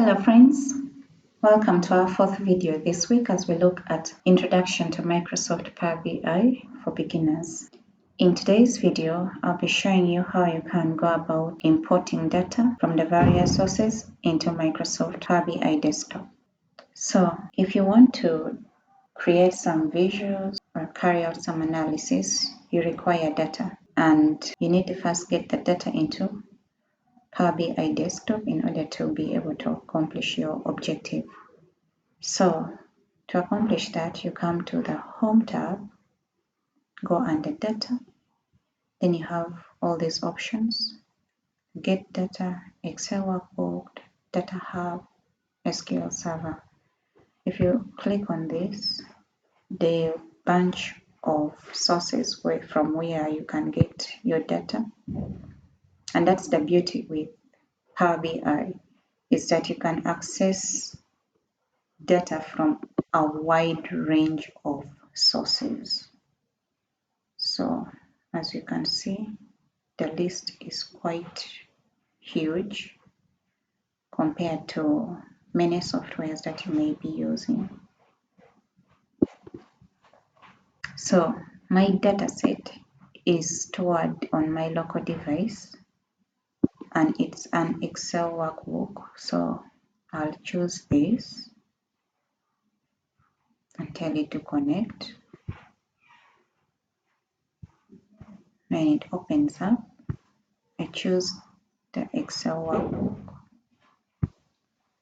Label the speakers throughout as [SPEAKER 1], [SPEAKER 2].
[SPEAKER 1] Hello friends, welcome to our fourth video this week as we look at Introduction to Microsoft Power BI for Beginners. In today's video, I'll be showing you how you can go about importing data from the various sources into Microsoft Power BI Desktop. So if you want to create some visuals or carry out some analysis, you require data and you need to first get the data into Power BI Desktop in order to be able to accomplish your objective. So to accomplish that, you come to the Home tab, go under Data, then you have all these options: Get Data, Excel Workbook, Data Hub, SQL Server. If you click on this, the bunch of sources from where you can get your data. And that's the beauty with Power BI, is that you can access data from a wide range of sources. So as you can see, the list is quite huge compared to many softwares that you may be using. So my data set is stored on my local device and it's an Excel workbook. So I'll choose this and tell it to connect. When it opens up, I choose the Excel workbook,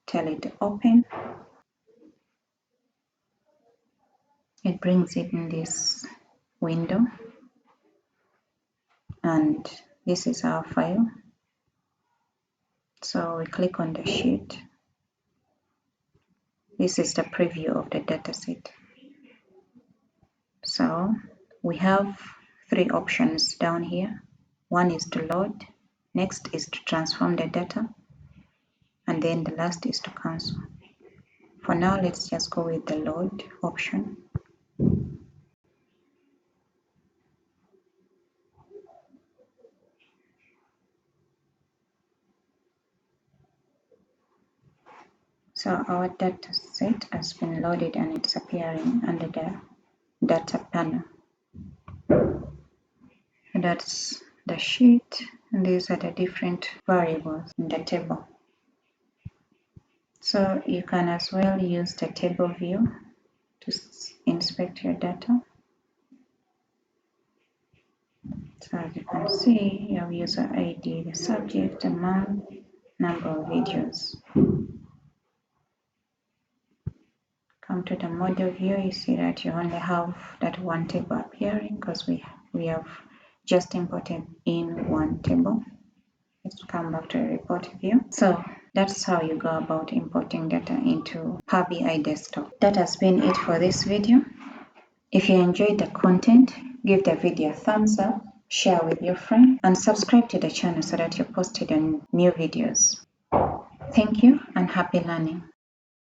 [SPEAKER 1] tell it to open. It brings it in this window, and this is our file. So we click on the sheet. This is the preview of the dataset. So we have three options down here. One is to load, next is to transform the data, and then the last is to cancel. For now, let's just go with the load option. So our data set has been loaded and it's appearing under the data panel. That's the sheet, and these are the different variables in the table. So you can as well use the table view to inspect your data. So as you can see, you have user ID, the subject, the month, number of videos. Come to the model view, you see that you only have that one table appearing because we have just imported in one table. Let's come back to the report view. So that's how you go about importing data into Power BI Desktop. That has been it for this video. If you enjoyed the content, give the video a thumbs up, share with your friend, and subscribe to the channel so that you're posted on new videos. Thank you and happy learning.